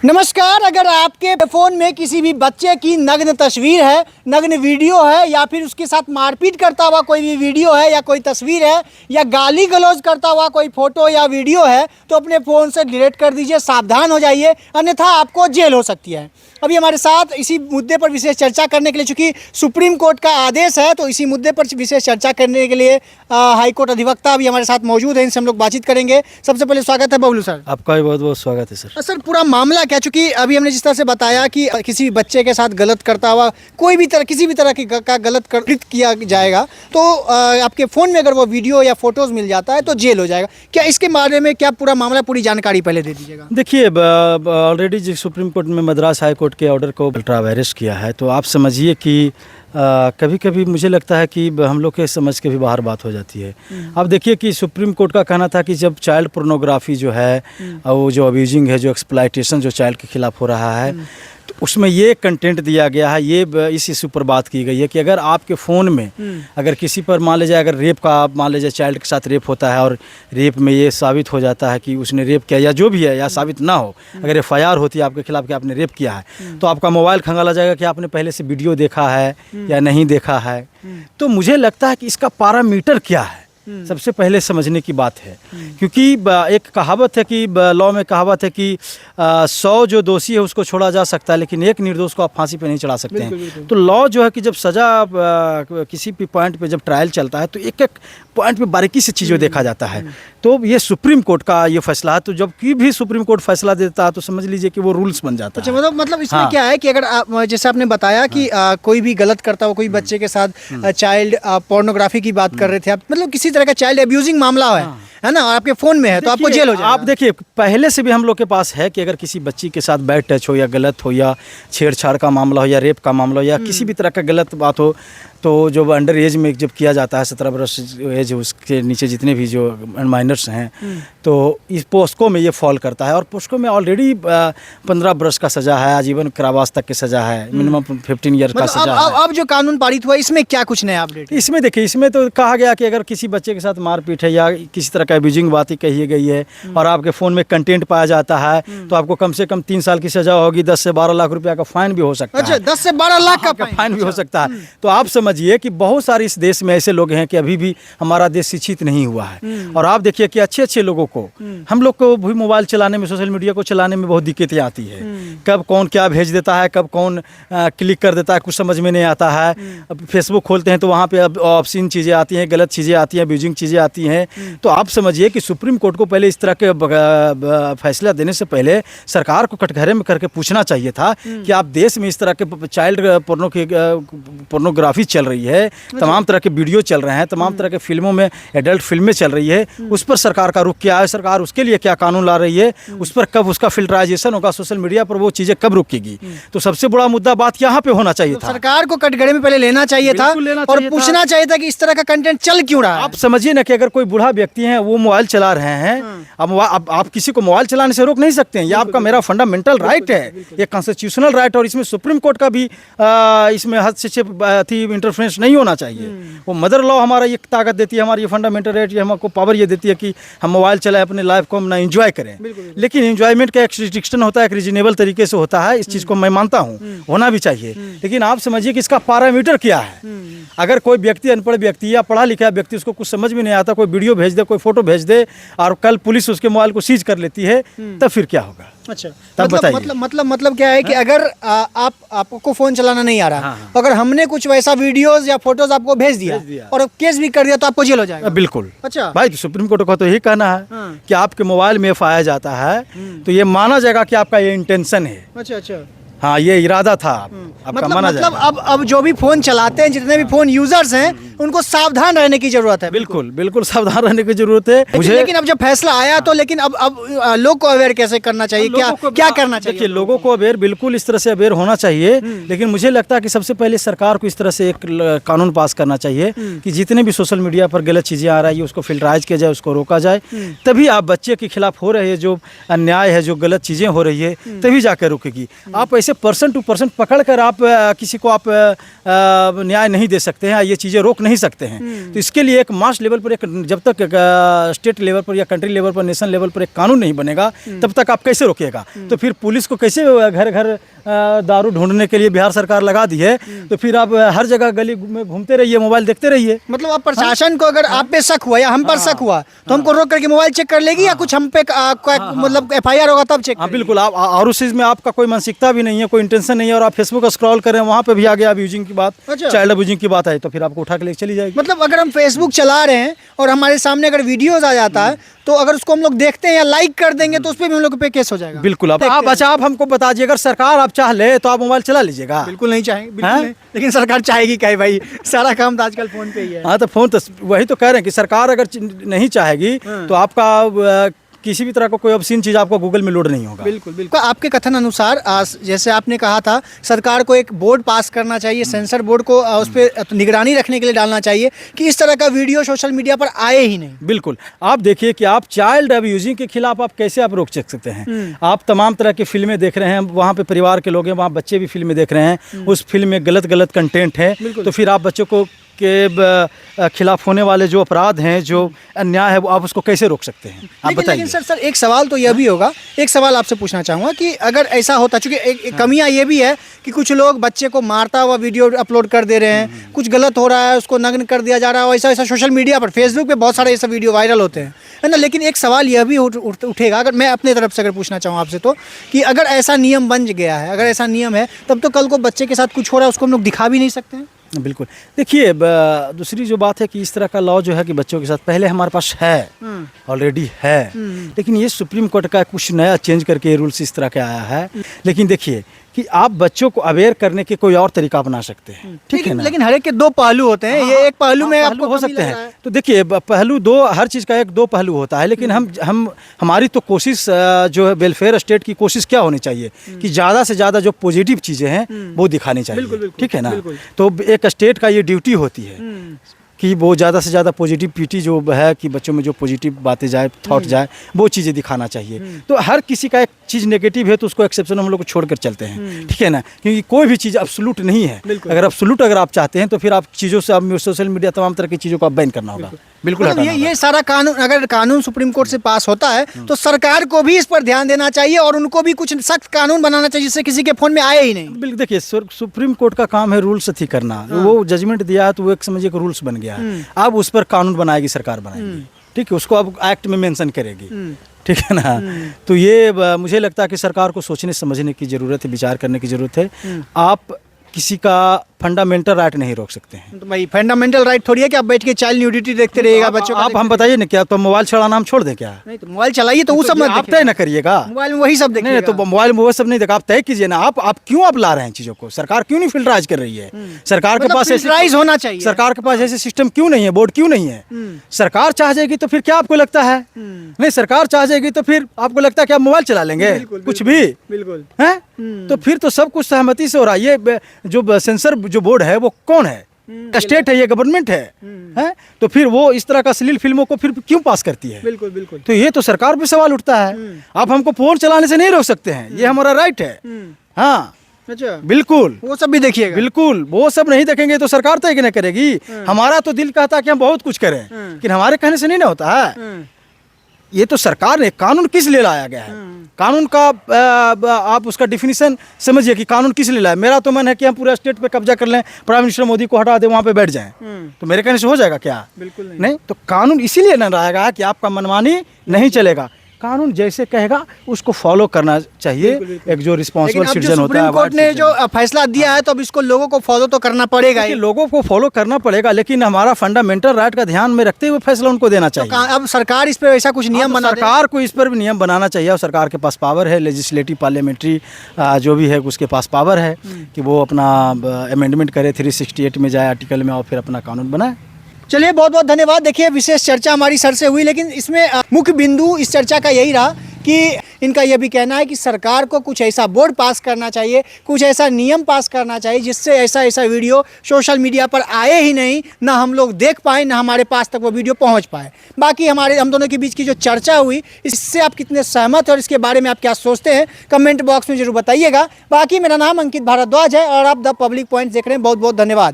नमस्कार। अगर आपके फ़ोन में किसी भी बच्चे की नग्न तस्वीर है, नग्न वीडियो है, या फिर उसके साथ मारपीट करता हुआ कोई भी वीडियो है या कोई तस्वीर है, या गाली गलौज करता हुआ कोई फ़ोटो या वीडियो है, तो अपने फ़ोन से डिलीट कर दीजिए। सावधान हो जाइए, अन्यथा आपको जेल हो सकती है। अभी हमारे साथ इसी मुद्दे पर विशेष चर्चा करने के लिए, चूँकि सुप्रीम कोर्ट का आदेश है, तो इसी मुद्दे पर विशेष चर्चा करने के लिए हाईकोर्ट अधिवक्ता अभी हमारे साथ मौजूद है। इनसे हम लोग बातचीत करेंगे। सबसे पहले स्वागत है बबलू सर। आपका भी बहुत बहुत स्वागत है सर। सर, पूरा मामला क्या, चूँकि अभी हमने जिस तरह से बताया कि किसी भी बच्चे के साथ गलत करता हुआ कोई भी तरह किसी भी तरह की का गलत कृत किया जाएगा, तो आपके फ़ोन में अगर वो वीडियो या फोटोज़ मिल जाता है तो जेल हो जाएगा। क्या इसके बारे में क्या पूरा मामला, पूरी जानकारी पहले दे दीजिएगा। देखिए, ऑलरेडी जो सुप्रीम कोर्ट में मद्रास हाई कोर्ट के ऑर्डर को अल्ट्रा वायरस किया है, तो आप समझिए कि कभी कभी मुझे लगता है कि हम लोग के समझ के भी बाहर बात हो जाती है। अब देखिए कि सुप्रीम कोर्ट का कहना था कि जब चाइल्ड पोर्नोग्राफी जो है, वो जो अब्यूजिंग है, जो एक्सप्लॉयटेशन जो चाइल्ड के खिलाफ हो रहा है, तो उसमें ये कंटेंट दिया गया है, ये इस इशू पर बात की गई है कि अगर आपके फ़ोन में अगर किसी पर मान लीजिए, अगर रेप का मान लीजिए चाइल्ड के साथ रेप होता है और रेप में ये साबित हो जाता है कि उसने रेप किया या जो भी है, या साबित ना हो, अगर FIR होती है आपके खिलाफ कि आपने रेप किया है, तो आपका मोबाइल खंगाला जाएगा कि आपने पहले से वीडियो देखा है या नहीं देखा है। तो मुझे लगता है कि इसका पैरामीटर क्या है, सबसे पहले समझने की बात है। क्योंकि एक कहावत है कि लॉ में कहावत है कि 100 जो दोषी है उसको छोड़ा जा सकता है, लेकिन एक निर्दोष को आप फांसी पे नहीं चढ़ा सकते हैं। तो लॉ जो है कि जब सज़ा किसी भी पॉइंट पे जब ट्रायल चलता है, तो एक एक पॉइंट पे बारीकी से चीज़ों देखा जाता है। तो ये सुप्रीम कोर्ट का ये फैसला है, तो जब कोई भी सुप्रीम कोर्ट फैसला देता है तो समझ लीजिए कि वो रूल्स बन जाता है। अच्छा, मतलब इसमें क्या है कि अगर जैसे आपने बताया कि कोई भी गलत करता हो, कोई बच्चे के साथ चाइल्ड पोर्नोग्राफी की बात कर रहे थे आप, मतलब किसी तरह का चाइल्ड अब्यूजिंग मामला है ना, आपके फ़ोन में है, तो आपको जेल हो जाएगा। आप देखिए, पहले से भी हम लोग के पास है कि अगर किसी बच्ची के साथ बैड टच हो, या गलत हो, या छेड़छाड़ का मामला हो, या रेप का मामला हो, या किसी भी तरह का गलत बात हो, तो जो अंडर एज में जब किया जाता है, 17 वर्ष एज, उसके नीचे जितने भी जो माइनर्स हैं, तो इस पोस्को में ये फॉल करता है। और पोस्को में ऑलरेडी 15 वर्ष का सज़ा है, आजीवन कारावास तक की सज़ा है, मिनिमम 15 ईयर का सज़ा है। अब जो कानून पारित हुआ, इसमें क्या कुछ नया अपडेट? इसमें देखिए, इसमें तो कहा गया कि अगर किसी बच्चे के साथ मारपीट है या किसी तरह का अब्यूजिंग बात ही कही गई है और आपके फ़ोन में कंटेंट पाया जाता है, तो आपको कम से कम 3 साल की सज़ा होगी, 10 से 12 लाख रुपया का फाइन भी हो सकता है। अच्छा, 10 से 12 लाख का फाइन भी हो सकता है। तो आप समझिए कि बहुत सारे इस देश में ऐसे लोग हैं कि अभी भी हमारा देश शिक्षित नहीं हुआ है। और आप देखिए कि अच्छे अच्छे लोगों को, हम लोग को भी मोबाइल चलाने में, सोशल मीडिया को चलाने में बहुत दिक्कतें आती है। कब कौन क्या भेज देता है, कब कौन क्लिक कर देता है, कुछ समझ में नहीं आता है। अब फेसबुक खोलते हैं तो वहाँ पे अब ऑब्सीन चीज़ें आती हैं, गलत चीज़ें आती हैं, अब्यूजिंग चीज़ें आती हैं। तो आप समझिए कि सुप्रीम कोर्ट को पहले इस तरह के फैसला देने से पहले सरकार को कटघरे में करके पूछना चाहिए था कि आप देश में इस तरह के चाइल्ड पोर्नोग्राफी चल रही है, तमाम तरह के वीडियो चल रहे हैं, तमाम तरह के फिल्मों में एडल्ट फिल्में चल रही है, उस पर सरकार का रुख क्या है, सरकार उसके लिए क्या कानून ला रही है, उस पर कब उसका फिल्टराइजेशन होगा, सोशल मीडिया पर वो चीज़ें कब रुकेगी। तो सबसे बड़ा मुद्दा बात यहाँ पे होना चाहिए था। सरकार को कटघरे में पहले लेना चाहिए था और पूछना चाहिए था कि इस तरह का कंटेंट चल क्यों रहा है। आप समझिए ना कि अगर कोई बूढ़ा व्यक्ति है, वो मोबाइल चला रहे हैं, अब आप किसी को मोबाइल चलाने से रोक नहीं सकते हैं। ये आपका मेरा फंडामेंटल राइट है, ये कॉन्स्टिट्यूशनल राइट, और इसमें सुप्रीम कोर्ट का भी इसमें हस्तक्षेप इंटरफेरेंस नहीं होना चाहिए। वो मदर लॉ हमारा ये ताकत देती है, हमारी ये फंडामेंटल राइट, ये हमको पावर ये देती है कि हम मोबाइल चलाएं, अपने लाइफ को हम ना एंजॉय करें। लेकिन एंजॉयमेंट का एक रिस्ट्रिक्शन होता है, एक रीजनेबल तरीके से होता है। इस चीज़ को मैं मानता हूँ, होना भी चाहिए। लेकिन आप समझिए कि इसका पैरामीटर क्या है। अगर कोई व्यक्ति, अनपढ़ व्यक्ति या पढ़ा लिखा व्यक्ति, उसको कुछ समझ में नहीं आता, कोई वीडियो भेज दे, कोई फोटो भेज दे, और कल पुलिस उसके मोबाइल को सीज कर लेती है, तब फिर क्या होगा? अच्छा, तब बताइए। मतलब क्या है कि अगर आपको फोन चलाना नहीं आ रहा, अगर हमने कुछ वैसा वीडियोस या फोटोज आपको भेज दिया और केस भी कर दिया, तो आपको जेल हो जाएगा? बिल्कुल। अच्छा भाई, सुप्रीम कोर्ट का तो यही कहना है कि आपके मोबाइल में FIR जाता है तो ये माना जाएगा कि आपका ये इंटेंशन है। अच्छा, हाँ, ये इरादा था आपका, माना जाएगा। अब जो भी फोन चलाते हैं, जितने भी फोन यूजर्स हैं, उनको सावधान रहने की जरूरत है। बिल्कुल सावधान रहने की जरूरत है। लेकिन अब जब फैसला आया, तो लेकिन अब लोग को अवेयर कैसे करना चाहिए, क्या करना चाहिए? देखिए, लोगों को अवेयर, बिल्कुल इस तरह से अवेयर होना चाहिए। लेकिन मुझे लगता है कि सबसे पहले सरकार को इस तरह से एक कानून पास करना चाहिए कि जितने भी सोशल मीडिया पर गलत चीज़ें आ रही है, उसको फिल्टराइज किया जाए, उसको रोका जाए। तभी आप बच्चे के खिलाफ हो रही है जो अन्याय है, जो गलत चीज़ें हो रही है, तभी जाकर रुकेगी। आप ऐसे पर्सन टू पर्सन पकड़ कर आप किसी को आप न्याय नहीं दे सकते हैं, ये चीज़ें रोक नहीं सकते हैं। तो इसके लिए एक मास लेवल पर, एक जब तक स्टेट लेवल पर या कंट्री लेवल पर, नेशनल लेवल पर एक कानून नहीं बनेगा तब तक आप कैसे रोकिएगा। तो फिर पुलिस को कैसे घर घर दारू ढूंढने के लिए बिहार सरकार लगा दी है, तो फिर आप हर जगह गली में घूमते रहिए, मोबाइल देखते रहिए। मतलब अब प्रशासन को अगर आप पे शक हुआ या हम पर शक हुआ तो हमको रोक करके मोबाइल चेक कर लेगी या कुछ हम पे मतलब FIR होगा तब चेक? हाँ बिल्कुल। आप और उस चीज़ में आपका कोई मानसिकता भी नहीं है, कोई इंटेंशन नहीं है, और आप फेसबुक स्क्रॉल कर रहे हैं, वहाँ पे भी आ गया अब्यूजिंग की बात, चाइल्ड अब्यूजिंग की बात है, तो फिर आपको उठा के लेके चली जाएगी। मतलब अगर हम फेसबुक चला रहे हैं और हमारे सामने अगर वीडियोज आ जाता है तो अगर उसको हम लोग देखते हैं या लाइक कर देंगे तो उस पर भी हम लोग पे केस हो जाएगा। बिल्कुल। आप हमको बता दीजिए, अगर सरकार आप चाह ले तो आप मोबाइल चला लीजिएगा? बिल्कुल नहीं चाहेंगे, बिल्कुल नहीं। लेकिन सरकार चाहेगी क्या भाई, सारा काम तो आजकल फोन पे ही है। हाँ तो फोन तो वही तो कह रहे हैं कि सरकार अगर नहीं चाहेगी तो आपका किसी भी तरह का कोई ऑब्सीन चीज़ आपको गूगल में लोड नहीं होगा। बिल्कुल बिल्कुल। आपके कथन अनुसार जैसे आपने कहा था सरकार को एक बोर्ड पास करना चाहिए, सेंसर बोर्ड को उस पर निगरानी रखने के लिए डालना चाहिए कि इस तरह का वीडियो सोशल मीडिया पर आए ही नहीं। बिल्कुल। आप देखिए कि आप चाइल्ड अब्यूजिंग के खिलाफ आप कैसे आप रोक सकते हैं। आप तमाम तरह की फिल्में देख रहे हैं, वहाँ पे परिवार के लोग हैं, वहाँ बच्चे भी फिल्में देख रहे हैं, उस फिल्म में गलत कंटेंट है, तो फिर आप बच्चों को के खिलाफ होने वाले जो अपराध हैं, जो अन्याय है, वो आप उसको कैसे रोक सकते हैं? आप बताइए। लेकिन सर एक सवाल तो यह भी होगा, एक सवाल आपसे पूछना चाहूँगा कि अगर ऐसा होता, चूंकि एक कमियाँ ये भी है कि कुछ लोग बच्चे को मारता हुआ वीडियो अपलोड कर दे रहे हैं, कुछ गलत हो रहा है, उसको नग्न कर दिया जा रहा है, ऐसा सोशल मीडिया पर, फेसबुक पे बहुत सारे ऐसे वीडियो वायरल होते हैं, है ना। लेकिन एक सवाल यह भी उठेगा, अगर मैं अपने तरफ से अगर पूछना चाहूँ आपसे तो, कि अगर ऐसा नियम बन गया है, अगर ऐसा नियम है, तब तो कल को बच्चे के साथ कुछ हो रहा है उसको हम लोग दिखा भी नहीं सकते हैं। बिल्कुल। देखिए दूसरी जो बात है कि इस तरह का लॉ जो है कि बच्चों के साथ पहले हमारे पास है, ऑलरेडी है, लेकिन ये सुप्रीम कोर्ट का कुछ नया चेंज करके रूल्स इस तरह का आया है। लेकिन देखिए कि आप बच्चों को अवेयर करने के कोई और तरीका अपना सकते हैं, ठीक है ना। लेकिन हर एक के दो पहलू होते हैं, ये एक पहलू में आपको हो सकते हैं। तो देखिए पहलू दो, हर चीज़ का एक दो पहलू होता है, लेकिन हमारी तो कोशिश जो है वेलफेयर स्टेट की कोशिश क्या होनी चाहिए कि ज़्यादा से ज़्यादा जो पॉजिटिव चीज़ें हैं वो दिखानी चाहिए, ठीक है ना। तो एक स्टेट का ये ड्यूटी होती है कि वो ज़्यादा से ज़्यादा पॉजिटिविटी जो है कि बच्चों में जो पॉजिटिव बातें जाए, थॉट जाए, वो चीज़ें दिखाना चाहिए। तो हर किसी का एक चीज़ नेगेटिव है तो उसको एक्सेप्शन हम लोग को छोड़कर चलते हैं, ठीक है ना, क्योंकि कोई भी चीज़ अब्सोल्यूट नहीं है। अगर अब्सोल्यूट अगर आप चाहते हैं तो फिर आप चीज़ों से, आप सोशल मीडिया तमाम तरह की चीज़ों को आप बैन करना होगा। बिल्कुल। मतलब ये सारा कानून, अगर कानून सुप्रीम कोर्ट से पास होता है तो सरकार को भी इस पर ध्यान देना चाहिए और उनको भी कुछ सख्त कानून बनाना चाहिए जिससे किसी के फोन में आए ही नहीं। बिल्कुल। देखिए सुप्रीम कोर्ट का काम है रूल्स अथी करना, वो जजमेंट दिया है तो वो एक समझिए कि रूल्स बन गया है। अब उस पर कानून बनाएगी सरकार, बनाएगी, ठीक है, उसको अब एक्ट में मेंशन करेगी, ठीक है ना। तो ये मुझे लगता है कि सरकार को सोचने समझने की ज़रूरत है, विचार करने की ज़रूरत है। आप किसी का फंडामेंटल राइट नहीं रोक सकते हैं। तो भाई फंडामेंटल राइट थोड़ी है कि आप बैठ के चाइल्ड न्यूडिटी देखते रहिएगा बच्चों का। आप हम बताइए ना, क्या तो मोबाइल चलाना हम छोड़ दें क्या? नहीं तो मोबाइल चलाइए तो वो सब मत आप तय ना करिएगा, मोबाइल में वही सब देखिएगा। नहीं तो मोबाइल में वो सब नहीं देखा, आप तय कीजिए ना। आप क्यों आप ला रहे हैं चीज़ों को? सरकार क्यों नहीं फिल्टराइज कर रही है? सरकार के पास फिल्टराइज होना चाहिए, सरकार के पास ऐसे सिस्टम क्यों नहीं है, बोर्ड क्यों नहीं है? सरकार चाह जाएगी तो फिर क्या आपको लगता है? नहीं, सरकार चाह जाएगी तो फिर आपको लगता है कि आप मोबाइल चला लेंगे कुछ भी? बिल्कुल है। तो फिर तो सब कुछ सहमति से हो रहा है। ये जो सेंसर जो बोर्ड है वो कौन है? स्टेट है, ये गवर्नमेंट है, हैं? तो फिर वो इस तरह का अश्लील फिल्मों को फिर क्यों पास करती है? बिल्कुल बिल्कुल। तो ये तो सरकार पे सवाल उठता है। आप हमको फोन चलाने से नहीं रोक सकते हैं, ये हमारा राइट है। हाँ अच्छा, बिल्कुल, वो सब भी देखिएगा। बिल्कुल, वो सब नहीं देखेंगे तो सरकार तय नहीं करेगी। हमारा तो दिल कहता है कि हम बहुत कुछ करें, लेकिन हमारे कहने से नहीं ना होता है। ये तो सरकार ने कानून किस लिए लाया गया है, कानून का आप उसका डिफिनीशन समझिए कि कानून किस लिए लाया। मेरा तो मन है कि हम पूरे स्टेट पे कब्जा कर लें, प्राइम मिनिस्टर मोदी को हटा दें, वहाँ पे बैठ जाएं, तो मेरे कहने से हो जाएगा क्या? बिल्कुल नहीं। तो कानून इसीलिए न लाया गया कि आपका मनमानी नहीं चलेगा। कानून जैसे कहेगा उसको फॉलो करना चाहिए। एक जो रिस्पॉन्सिबल सिटीजन होता है, सुप्रीम कोर्ट ने जो फैसला दिया है तो अब इसको लोगों को फॉलो तो करना पड़ेगा ही। लोगों को फॉलो करना पड़ेगा, लेकिन हमारा फंडामेंटल राइट का ध्यान में रखते हुए फैसला उनको देना चाहिए। तो अब सरकार इस पर ऐसा कुछ नियम बना, सरकार को इस पर भी नियम बनाना चाहिए और सरकार के पास पावर है, लेजिस्लेटिव पार्लियामेंट्री जो भी है उसके पास पावर है कि वो अपना अमेंडमेंट करे, 368 में जाए आर्टिकल में और फिर अपना कानून बनाए। चलिए बहुत बहुत धन्यवाद। देखिए विशेष चर्चा हमारी सर से हुई, लेकिन इसमें मुख्य बिंदु इस चर्चा का यही रहा कि इनका यह भी कहना है कि सरकार को कुछ ऐसा बोर्ड पास करना चाहिए, कुछ ऐसा नियम पास करना चाहिए जिससे ऐसा वीडियो सोशल मीडिया पर आए ही नहीं, ना हम लोग देख पाए, ना हमारे पास तक वो वीडियो पहुंच पाए। बाकी हम दोनों के बीच की जो चर्चा हुई, इससे आप कितने सहमत और इसके बारे में आप क्या सोचते हैं कमेंट बॉक्स में जरूर बताइएगा। बाकी मेरा नाम अंकित भारद्वाज है और आप द पब्लिक पॉइंट देख रहे हैं। बहुत बहुत धन्यवाद।